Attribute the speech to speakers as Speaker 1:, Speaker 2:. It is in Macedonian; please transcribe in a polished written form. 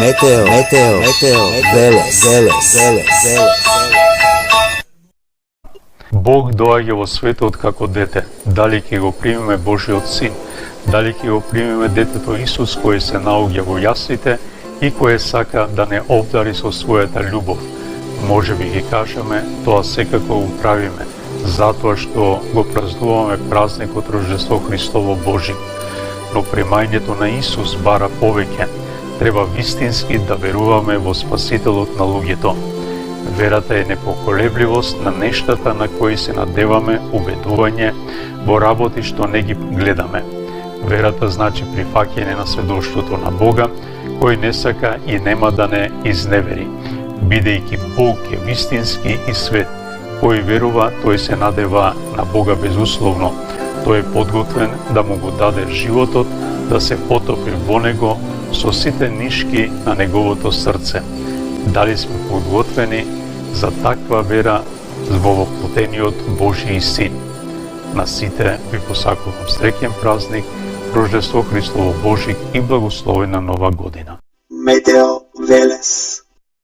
Speaker 1: Метео, Велес.
Speaker 2: Бог доаѓа во светот како дете. Дали ќе го примиме Божиот Син? Дали ќе го примиме детето Исус кој се наоѓа во јаслите и кој сака да не обдари со својата љубов? Може би ги кажеме, тоа секако го правиме, затоа што го празнуваме празникот Рождество Христово Божи. Но примањето на Исус бара повеќе. Треба вистински да веруваме во Спасителот на луѓето. Верата е непоколебливост на нештата на кои се надеваме, убедување во работи што не ги гледаме. Верата значи прифаќање на сведоштвото на Бога, кој не сака и нема да не изневери. Бидејќи Бог е вистински и свет, кој верува, тој се надева на Бога безусловно. Тој е подготвен да му го даде животот, да се потопи во него со сите нишки на неговото срце. Дали сме подготвени за таква вера во воплотениот Божи Син? На сите ви посакувам среќен празник, Рождество Христово Божик и благословена нова година.
Speaker 3: Метео Велес.